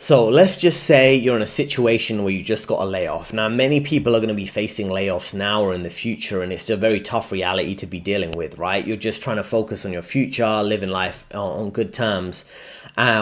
So let's just say you're in a situation where you just got a layoff. Now, many people are going to be facing layoffs now or in the future, and it's a very tough reality to be dealing with, right? You're just trying to focus on your future, living life on good terms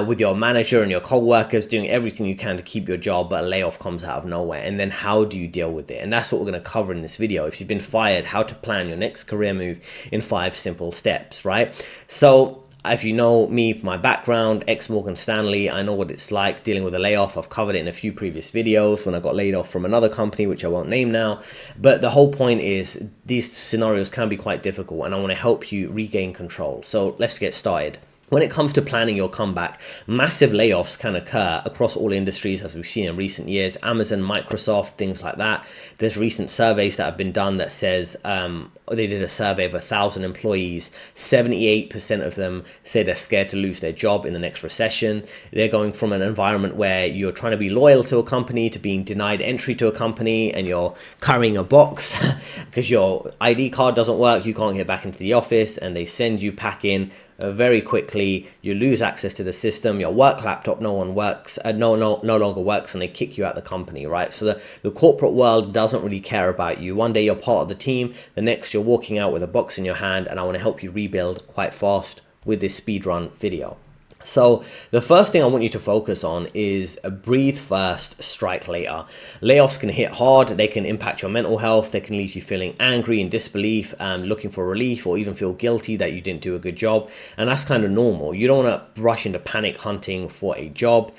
with your manager and your co-workers, doing everything you can to keep your job, but a layoff comes out of nowhere. And then how do you deal with it? And that's what we're going to cover in this video. If you've been fired, how to plan your next career move in 5 simple steps, right? So if you know me from my background, ex-Morgan Stanley, I know what it's like dealing with a layoff. I've covered it in a few previous videos when I got laid off from another company, which I won't name now. But the whole point is these scenarios can be quite difficult, and I want to help you regain control. So let's get started. When it comes to planning your comeback, massive layoffs can occur across all industries, as we've seen in recent years. Amazon, Microsoft, things like that. There's recent surveys that have been done that says, they did a survey of 1,000 employees. 78% of them say they're scared to lose their job in the next recession. They're going from an environment where you're trying to be loyal to a company to being denied entry to a company, and you're carrying a box because your ID card doesn't work. You can't get back into the office, and they send you packing very quickly. You lose access to the system. Your work laptop no longer works, and they kick you out of the company, right? So the corporate world doesn't really care about you. One day you're part of the team, the next you're walking out with a box in your hand, and I want to help you rebuild quite fast with this speedrun video. So the first thing I want you to focus on is breathe first, strike later. Layoffs can hit hard. They can impact your mental health. They can leave you feeling angry and disbelief, looking for relief, or even feel guilty that you didn't do a good job. And that's kind of normal. You don't want to rush into panic hunting for a job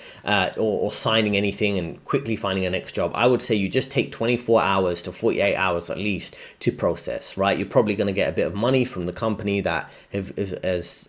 or signing anything and quickly finding a next job. I would say you just take 24 hours to 48 hours at least to process, right? You're probably going to get a bit of money from the company that has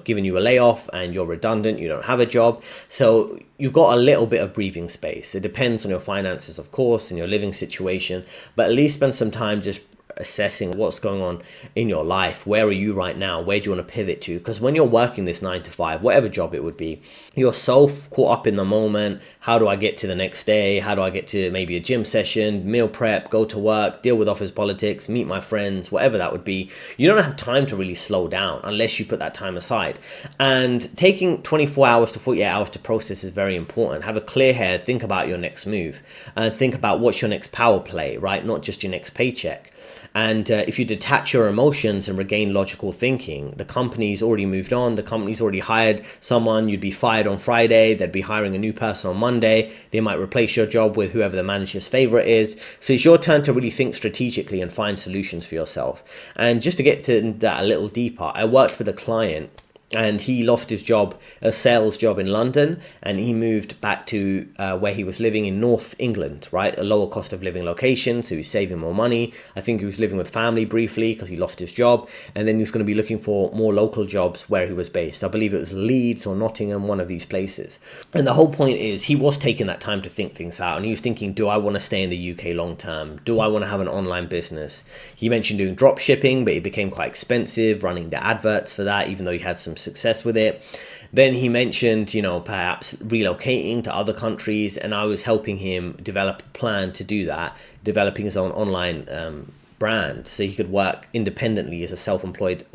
given you a layoff, and you're redundant, you don't have a job. So you've got a little bit of breathing space. It depends on your finances, of course, and your living situation, but at least spend some time just assessing what's going on in your life. Where are you right now? Where do you want to pivot to? Because when you're working this 9 to 5, whatever job it would be, you're so caught up in the moment. How do I get to the next day? How do I get to maybe a gym session, meal prep, go to work, deal with office politics, meet my friends, whatever that would be? You don't have time to really slow down unless you put that time aside. And taking 24 hours to 48 hours to process is very important. Have a clear head, think about your next move, and think about what's your next power play, right? Not just your next paycheck. And if you detach your emotions and regain logical thinking, the company's already moved on. The company's already hired someone. You'd be fired on Friday. They'd be hiring a new person on Monday. They might replace your job with whoever the manager's favorite is. So it's your turn to really think strategically and find solutions for yourself. And just to get to that a little deeper, I worked with a client, and he lost his job, a sales job in London, and he moved back to where he was living in North England, right? A lower cost of living location, so he's saving more money. I think he was living with family briefly because he lost his job, and then he was going to be looking for more local jobs where he was based. I believe it was Leeds or Nottingham, one of these places. And the whole point is he was taking that time to think things out, and he was thinking, do I want to stay in the UK long term? Do I want to have an online business? He mentioned doing drop shipping, but it became quite expensive, running the adverts for that, even though he had some success with it. Then he mentioned, perhaps relocating to other countries, and I was helping him develop a plan to do that, developing his own online brand so he could work independently as a self-employed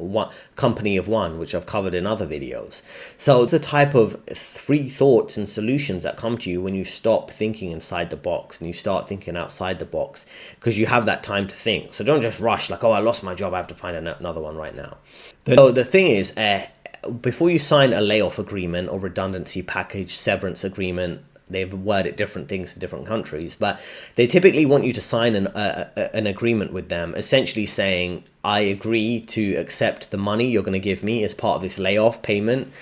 company of one, which I've covered in other videos. So the type of 3 thoughts and solutions that come to you when you stop thinking inside the box and you start thinking outside the box, because you have that time to think. So don't just rush like, oh, I lost my job, I have to find another one right now. So the thing is, before you sign a layoff agreement or redundancy package, severance agreement, they've worded different things in different countries, but they typically want you to sign an agreement with them, essentially saying, I agree to accept the money you're going to give me as part of this layoff payment.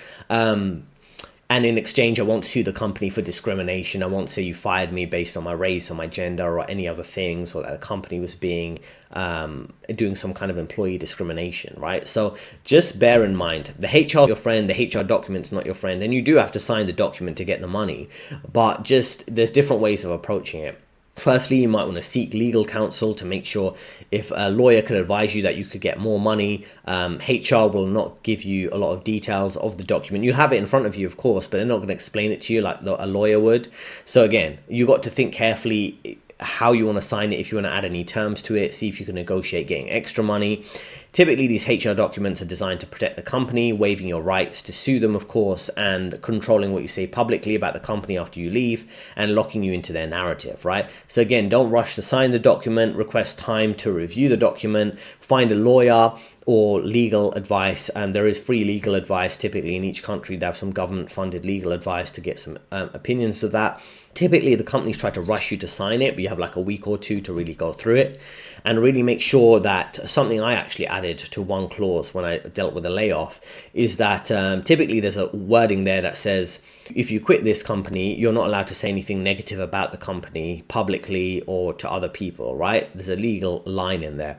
And in exchange, I won't sue the company for discrimination. I won't say you fired me based on my race or my gender or any other things, or that the company was doing some kind of employee discrimination, right? So just bear in mind, the HR your friend, the HR document's not your friend, and you do have to sign the document to get the money, but there's different ways of approaching it. Firstly, you might want to seek legal counsel to make sure if a lawyer could advise you that you could get more money. HR will not give you a lot of details of the document. You have it in front of you, of course, but they're not going to explain it to you like a lawyer would. So again, you got to think carefully how you want to sign it, if you want to add any terms to it, see if you can negotiate getting extra money. Typically, these HR documents are designed to protect the company, waiving your rights to sue them, of course, and controlling what you say publicly about the company after you leave and locking you into their narrative, right? So again, don't rush to sign the document, request time to review the document, find a lawyer or legal advice. There is free legal advice typically in each country. They have some government funded legal advice to get some opinions of that. Typically, the companies try to rush you to sign it, but you have like a week or two to really go through it and really make sure that something I actually added to one clause when I dealt with a layoff is that typically there's a wording there that says, if you quit this company, you're not allowed to say anything negative about the company publicly or to other people, right? There's a legal line in there.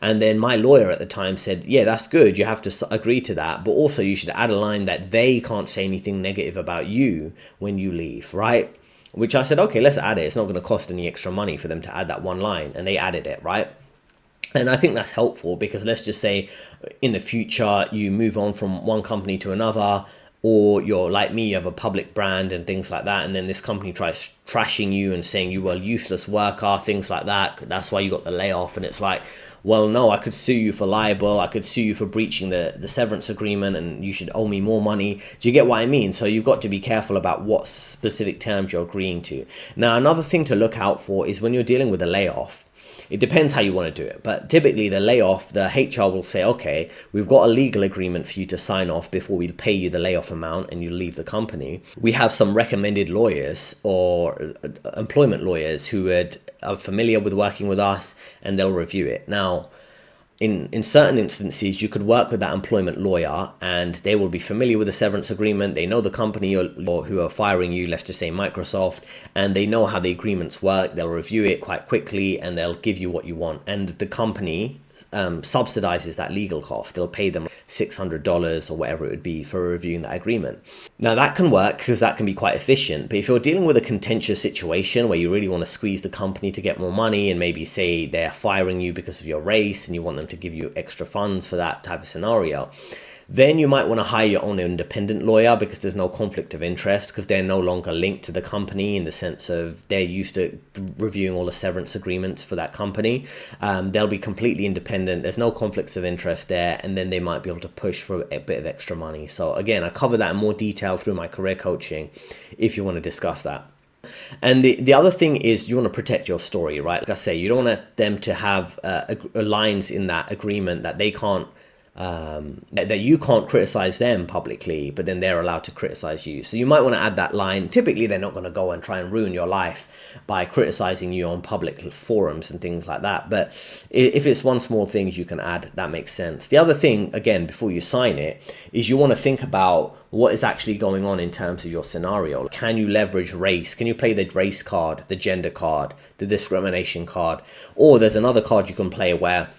And then my lawyer at the time said, yeah, that's good. You have to agree to that. But also you should add a line that they can't say anything negative about you when you leave, right? Which I said, okay, let's add it. It's not going to cost any extra money for them to add that one line. And they added it, right? And I think that's helpful because let's just say in the future, you move on from one company to another, or you're like me, you have a public brand and things like that. And then this company tries trashing you and saying you were a useless worker, things like that. That's why you got the layoff. And it's like, well, no, I could sue you for libel. I could sue you for breaching the severance agreement and you should owe me more money. Do you get what I mean? So you've got to be careful about what specific terms you're agreeing to. Now, another thing to look out for is when you're dealing with a layoff. It depends how you want to do it, but typically the layoff, the HR will say, okay, we've got a legal agreement for you to sign off before we pay you the layoff amount and you leave the company. We have some recommended lawyers or employment lawyers who are familiar with working with us and they'll review it. Now, in certain instances, you could work with that employment lawyer and they will be familiar with the severance agreement. They know the company or who are firing you, let's just say Microsoft, and they know how the agreements work. They'll review it quite quickly and they'll give you what you want. And the company subsidizes that legal cost. They'll pay them $600 or whatever it would be for reviewing that agreement. Now that can work because that can be quite efficient, but if you're dealing with a contentious situation where you really want to squeeze the company to get more money and maybe say they're firing you because of your race and you want them to give you extra funds for that type of scenario, then you might want to hire your own independent lawyer because there's no conflict of interest because they're no longer linked to the company in the sense of they're used to reviewing all the severance agreements for that company. They'll be completely independent. There's no conflicts of interest there. And then they might be able to push for a bit of extra money. So again, I cover that in more detail through my career coaching if you want to discuss that. And the other thing is you want to protect your story, right? Like I say, you don't want them to have lines in that agreement that they can't that you can't criticize them publicly, but then they're allowed to criticize you. So you might want to add that line. Typically, they're not going to go and try and ruin your life by criticizing you on public forums and things like that. But if it's one small thing you can add, that makes sense. The other thing, again, before you sign it, is you want to think about what is actually going on in terms of your scenario. Can you leverage race? Can you play the race card, the gender card, the discrimination card? Or there's another card you can play where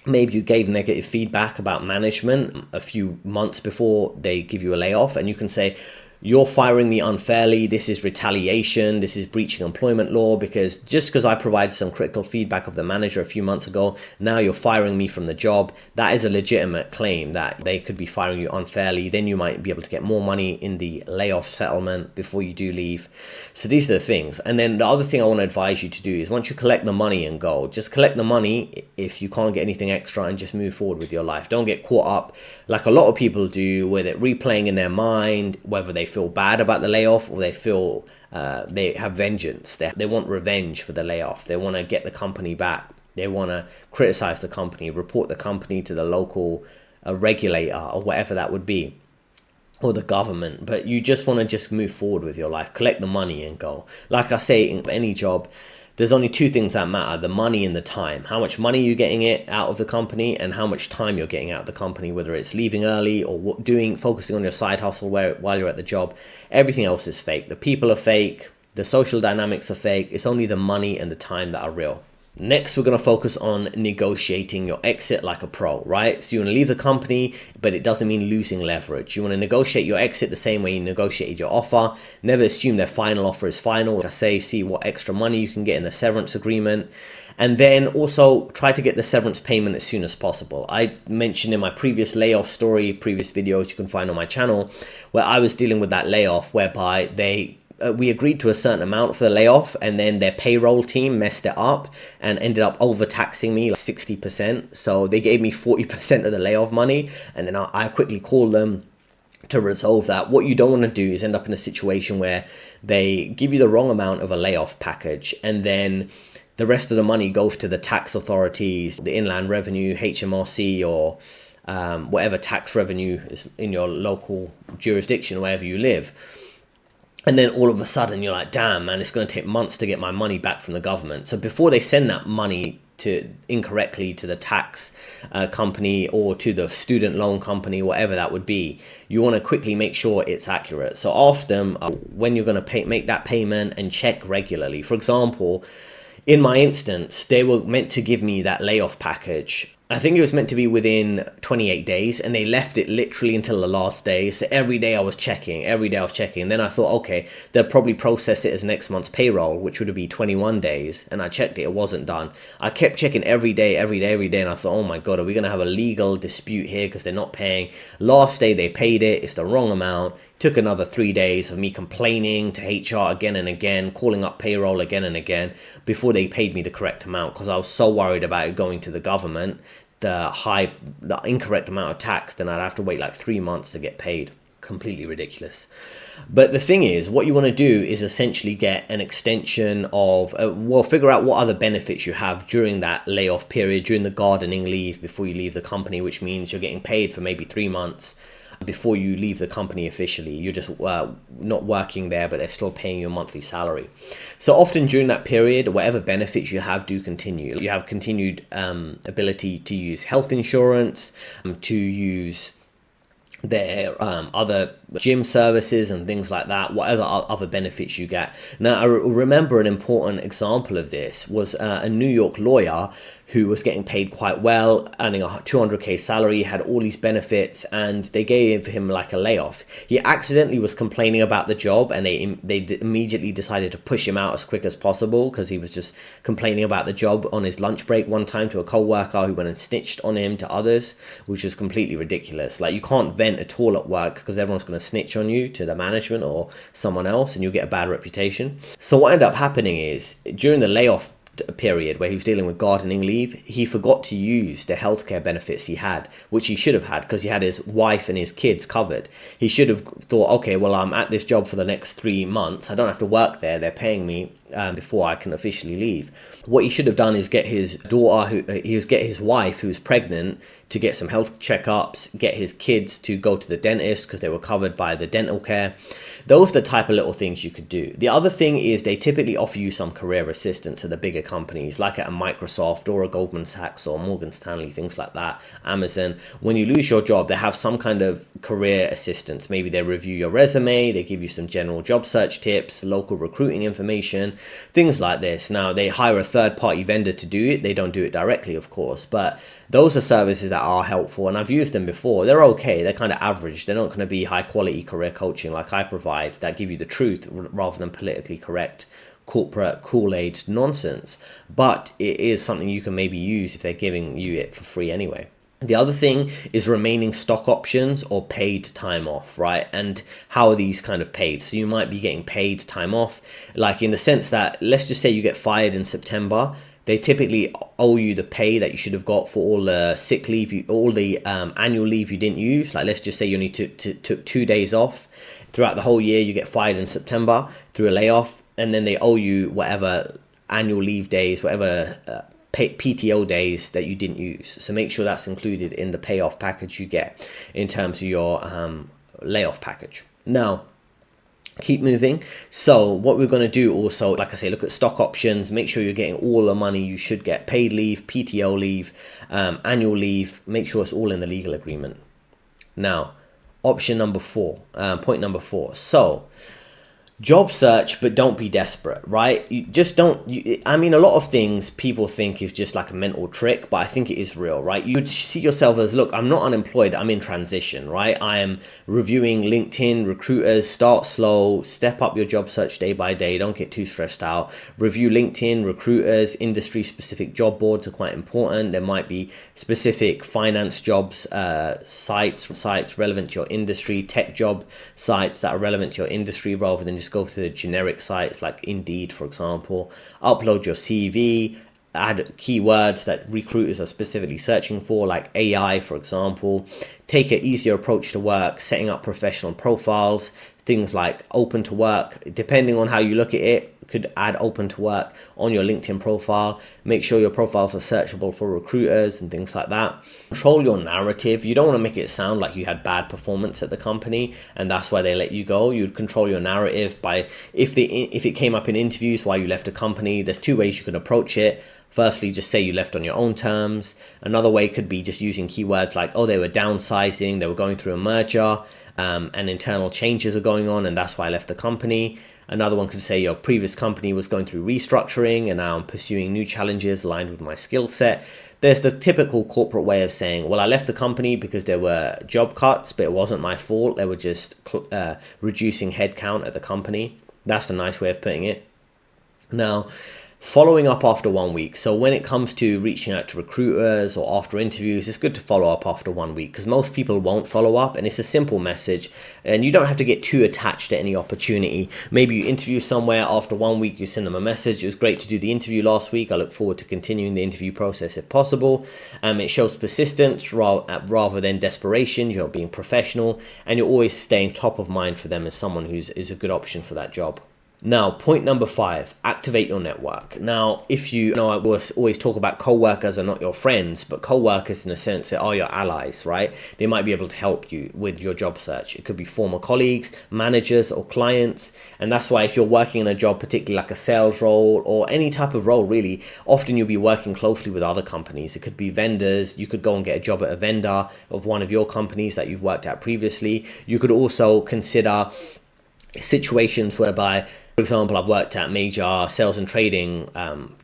maybe you gave negative feedback about management a few months before they give you a layoff, and you can say, you're firing me unfairly, this is retaliation, this is breaching employment law, because just because I provided some critical feedback of the manager a few months ago, now you're firing me from the job. That is a legitimate claim that they could be firing you unfairly. Then you might be able to get more money in the layoff settlement before you do leave. So these are the things. And then the other thing I want to advise you to do is once you collect the money and go, just collect the money if you can't get anything extra and just move forward with your life. Don't get caught up like a lot of people do with it replaying in their mind whether they feel bad about the layoff or they feel they have vengeance. They want revenge for the layoff. They want to get the company back. They want to criticize the company, report the company to the local regulator or whatever that would be, or the government. But you just want to just move forward with your life, collect the money and go. Like I say, in any job, there's only two things that matter: the money and the time. How much money you're getting it out of the company and how much time you're getting out of the company, whether it's leaving early or focusing on your side hustle while you're at the job. Everything else is fake. The people are fake. The social dynamics are fake. It's only the money and the time that are real. Next, we're going to focus on negotiating your exit like a pro, right? So you want to leave the company, but it doesn't mean losing leverage. You want to negotiate your exit the same way you negotiated your offer. Never assume their final offer is final. Like I say, see what extra money you can get in the severance agreement. And then also try to get the severance payment as soon as possible. I mentioned in my previous layoff story, previous videos you can find on my channel, where I was dealing with that layoff whereby they we agreed to a certain amount for the layoff, and then their payroll team messed it up and ended up overtaxing me like 60%. So they gave me 40% of the layoff money, and then I quickly called them to resolve that. What you don't want to do is end up in a situation where they give you the wrong amount of a layoff package, and then the rest of the money goes to the tax authorities, the Inland Revenue, HMRC, or whatever tax revenue is in your local jurisdiction, wherever you live. And then all of a sudden you're like, damn, man, it's going to take months to get my money back from the government. So before they send that money incorrectly to the tax company or to the student loan company, whatever that would be, you want to quickly make sure it's accurate. So ask them when you're going to make that payment, and check regularly. For example, in my instance, they were meant to give me that layoff package. I think it was meant to be within 28 days, and they left it literally until the last day. So every day I was checking. And then I thought, okay, they'll probably process it as next month's payroll, which would be 21 days. And I checked it, it wasn't done. I kept checking every day. And I thought, oh my God, are we going to have a legal dispute here because they're not paying? Last day they paid it, it's the wrong amount. Took another 3 days of me complaining to HR again and again, calling up payroll again and again, before they paid me the correct amount, because I was so worried about it going to the government, the incorrect amount of tax, then I'd have to wait like 3 months to get paid. Completely ridiculous. But the thing is, what you want to do is essentially get an extension of, figure out what other benefits you have during that layoff period, during the gardening leave before you leave the company, which means you're getting paid for maybe 3 months before you leave the company officially. You're just not working there, but they're still paying you a monthly salary. So often during that period, whatever benefits you have do continue. You have continued ability to use health insurance, to use their other gym services and things like that, whatever other benefits you get. Now, I remember an important example of this was a New York lawyer who was getting paid quite well, earning a 200k salary, had all these benefits, and they gave him like a layoff. He accidentally was complaining about the job, and they immediately decided to push him out as quick as possible because he was just complaining about the job on his lunch break one time to a co-worker who went and snitched on him to others, which was completely ridiculous. Like, you can't vent at all at work because everyone's going to snitch on you to the management or someone else, and you'll get a bad reputation. So what ended up happening is, during the layoff period where he was dealing with gardening leave, he forgot to use the healthcare benefits he had, which he should have had because he had his wife and his kids covered. He should have thought, okay, well, I'm at this job for the next 3 months. I don't have to work there. They're paying me before I can officially leave. What he should have done is get his daughter, get his wife who's pregnant to get some health checkups, get his kids to go to the dentist because they were covered by the dental care. Those are the type of little things you could do. The other thing is they typically offer you some career assistance at the bigger companies, like at a Microsoft or a Goldman Sachs or Morgan Stanley, things like that, Amazon. When you lose your job, they have some kind of career assistance. Maybe they review your resume, they give you some general job search tips, local recruiting information, things like this. Now, they hire a third-party vendor to do it. They don't do it directly, of course, but those are services that are helpful, and I've used them before. They're okay. They're kind of average. They're not going to be high-quality career coaching like I provide that give you the truth rather than politically correct corporate Kool-Aid nonsense. But it is something you can maybe use if they're giving you it for free anyway. The other thing is remaining stock options or paid time off, right? And how are these kind of paid? So you might be getting paid time off, like in the sense that, let's just say you get fired in September. They typically owe you the pay that you should have got for all the sick leave, all the annual leave you didn't use. Like, let's just say you only took 2 days off throughout the whole year. You get fired in September through a layoff, and then they owe you whatever annual leave days, whatever PTO days that you didn't use. So make sure that's included in the payoff package you get in terms of your layoff package. Now, keep moving. So what we're going to do also, like I say, look at stock options, make sure you're getting all the money you should get, paid leave, PTO leave, annual leave, make sure it's all in the legal agreement. Now, option number 4, point number 4. So job search, but don't be desperate, right? You just don't, I mean, a lot of things people think is just like a mental trick, but I think it is real, right? You see yourself as, look, I'm not unemployed, I'm in transition, right? I am reviewing LinkedIn, recruiters, start slow, step up your job search day by day, don't get too stressed out. Review LinkedIn, recruiters, industry specific job boards are quite important. There might be specific finance jobs, sites relevant to your industry, tech job sites that are relevant to your industry rather than just just go to the generic sites like Indeed, for example, upload your CV, add keywords that recruiters are specifically searching for, like AI, for example. Take an easier approach to work, setting up professional profiles, things like open to work. Depending on how you look at it, could add open to work on your LinkedIn profile. Make sure your profiles are searchable for recruiters and things like that. Control your narrative. You don't want to make it sound like you had bad performance at the company and that's why they let you go. You'd control your narrative by, if it came up in interviews why you left a company, there's two ways you can approach it. Firstly, just say you left on your own terms. Another way could be just using keywords like, oh, they were downsizing, they were going through a merger, and internal changes are going on, and that's why I left the company. Another one could say your previous company was going through restructuring and now I'm pursuing new challenges aligned with my skill set. There's the typical corporate way of saying, well, I left the company because there were job cuts, but it wasn't my fault. They were just reducing headcount at the company. That's a nice way of putting it. Now, following up after 1 week. So when it comes to reaching out to recruiters or after interviews, it's good to follow up after 1 week because most people won't follow up, and it's a simple message and you don't have to get too attached to any opportunity. Maybe you interview somewhere, after 1 week you send them a message. It was great to do the interview last week. I look forward to continuing the interview process if possible. It shows persistence rather than desperation. You're being professional and you're always staying top of mind for them as someone who's a good option for that job. Now, point number 5, activate your network. Now, if you know, I always talk about co-workers are not your friends, but co-workers in a sense they are your allies, right? They might be able to help you with your job search. It could be former colleagues, managers, or clients. And that's why if you're working in a job, particularly like a sales role or any type of role, really, often you'll be working closely with other companies. It could be vendors. You could go and get a job at a vendor of one of your companies that you've worked at previously. You could also consider situations whereby, for example, I've worked at major sales and trading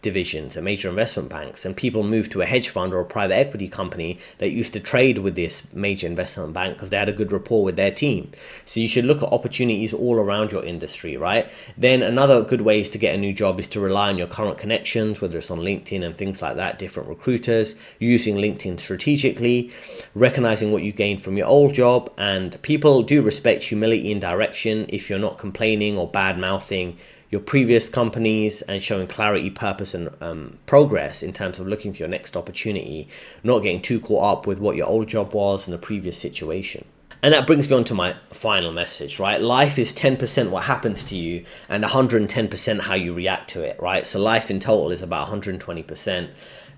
divisions at major investment banks, and people move to a hedge fund or a private equity company that used to trade with this major investment bank because they had a good rapport with their team. So you should look at opportunities all around your industry, right? Then another good way to get a new job is to rely on your current connections, whether it's on LinkedIn and things like that, different recruiters, using LinkedIn strategically, recognizing what you gained from your old job. And people do respect humility and direction if you're not complaining or bad mouthing your previous companies and showing clarity, purpose, and progress in terms of looking for your next opportunity, not getting too caught up with what your old job was in a previous situation. And that brings me on to my final message, right? Life is 10% what happens to you and 110% how you react to it, right? So life in total is about 120%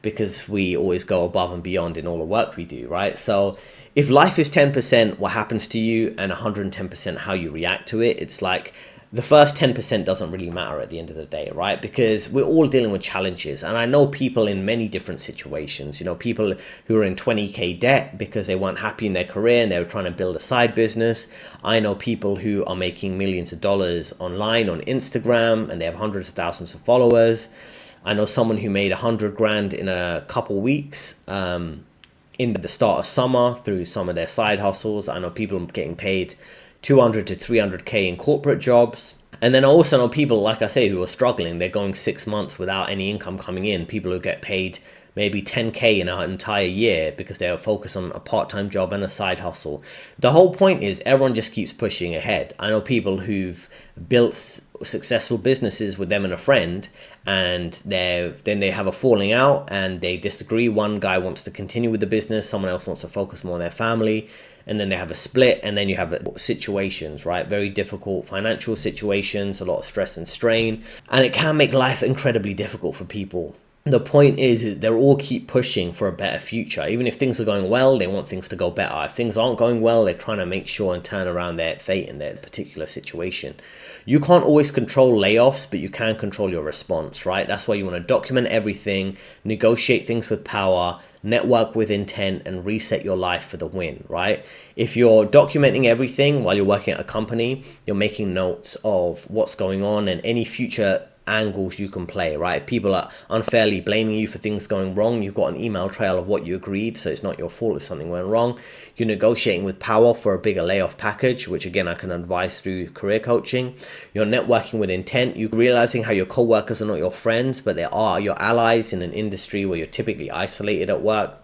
because we always go above and beyond in all the work we do, right? So if life is 10% what happens to you and 110% how you react to it, it's like the first 10% doesn't really matter at the end of the day, right? Because we're all dealing with challenges. And I know people in many different situations, you know, people who are in 20K debt because they weren't happy in their career and they were trying to build a side business. I know people who are making millions of dollars online on Instagram and they have hundreds of thousands of followers. I know someone who made 100 grand in a couple weeks in the start of summer through some of their side hustles. I know people getting paid 200 to 300K in corporate jobs. And then I also know people, like I say, who are struggling. They're going 6 months without any income coming in. People who get paid maybe 10K in an entire year because they are focused on a part-time job and a side hustle. The whole point is everyone just keeps pushing ahead. I know people who've built successful businesses with them and a friend, and then they have a falling out and they disagree. One guy wants to continue with the business, someone else wants to focus more on their family, and then they have a split, and then you have situations, right? Very difficult financial situations, a lot of stress and strain, and it can make life incredibly difficult for people. The point is they all keep pushing for a better future. Even if things are going well, they want things to go better. If things aren't going well, they're trying to make sure and turn around their fate in their particular situation. You can't always control layoffs, but you can control your response, right? That's why you want to document everything, negotiate things with power, network with intent, and reset your life for the win, right? If you're documenting everything while you're working at a company, you're making notes of what's going on and any future angles you can play, right? If people are unfairly blaming you for things going wrong, you've got an email trail of what you agreed, so it's not your fault if something went wrong. You're negotiating with power for a bigger layoff package, which again I can advise through career coaching. You're networking with intent. You're realizing how your co-workers are not your friends, but they are your allies in an industry where you're typically isolated at work.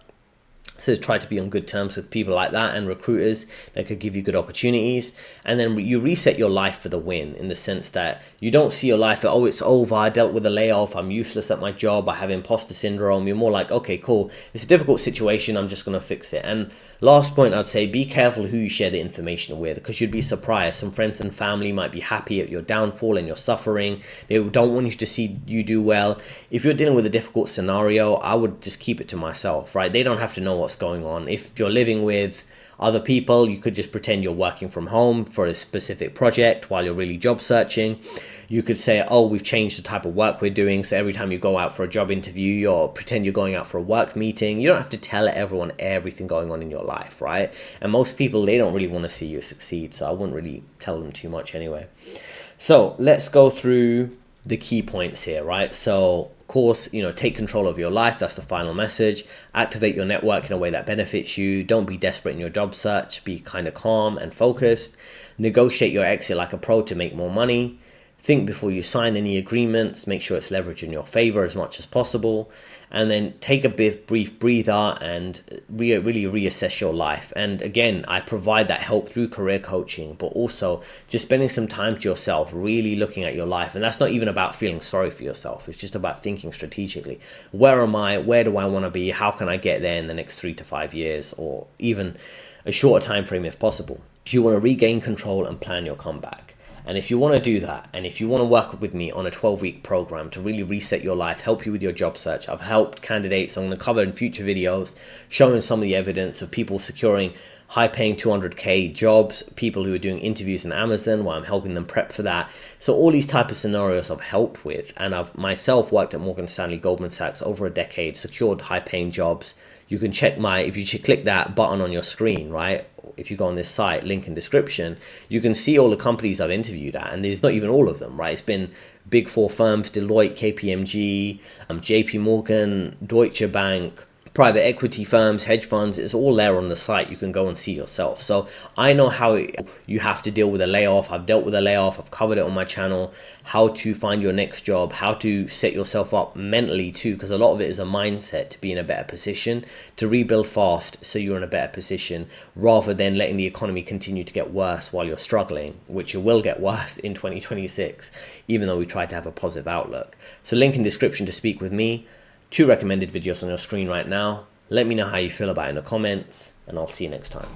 So try to be on good terms with people like that and recruiters that could give you good opportunities. And then you reset your life for the win, in the sense that you don't see your life as, oh, it's over, I dealt with a layoff, I'm useless at my job, I have imposter syndrome. You're more like, okay, cool, it's a difficult situation, I'm just going to fix it. And last point, I'd say be careful who you share the information with, because you'd be surprised. Some friends and family might be happy at your downfall and your suffering. They don't want you to see you do well. If you're dealing with a difficult scenario, I would just keep it to myself, right? They don't have to know what's going on. If you're living with other people, you could just pretend you're working from home for a specific project while you're really job searching. You could say, oh, we've changed the type of work we're doing, so every time you go out for a job interview, you pretend you're going out for a work meeting. You don't have to tell everyone everything going on in your life, right? And most people, they don't really want to see you succeed, so I wouldn't really tell them too much anyway. So let's go through the key points here, right? So of course, take control of your life. That's the final message. Activate your network in a way that benefits you. Don't be desperate in your job search. Be kind of calm and focused. Negotiate your exit like a pro to make more money. Think before you sign any agreements. Make sure it's leveraged in your favor as much as possible. And then take a brief breather and really reassess your life. And again, I provide that help through career coaching, but also just spending some time to yourself, really looking at your life. And that's not even about feeling sorry for yourself. It's just about thinking strategically. Where am I? Where do I want to be? How can I get there in the next 3 to 5 years, or even a shorter time frame if possible? You want to regain control and plan your comeback. And if you want to do that, and if you want to work with me on a 12-week program to really reset your life, help you with your job search, I've helped candidates, I'm going to cover in future videos, showing some of the evidence of people securing high-paying 200K jobs, people who are doing interviews in Amazon, while I'm helping them prep for that. So all these type of scenarios I've helped with, and I've myself worked at Morgan Stanley, Goldman Sachs over a decade, secured high-paying jobs. You can check if you should click that button on your screen, right? If you go on this site, link in description, you can see all the companies I've interviewed at, and there's not even all of them, right? It's been big 4 firms, Deloitte, KPMG, JP Morgan, Deutsche Bank, private equity firms, hedge funds. It's all there on the site. You can go and see yourself. So I know how you have to deal with a layoff. I've dealt with a layoff. I've covered it on my channel. How to find your next job, how to set yourself up mentally too, because a lot of it is a mindset to be in a better position, to rebuild fast so you're in a better position, rather than letting the economy continue to get worse while you're struggling, which it will get worse in 2026, even though we try to have a positive outlook. So link in description to speak with me. 2 recommended videos on your screen right now. Let me know how you feel about it in the comments, and I'll see you next time.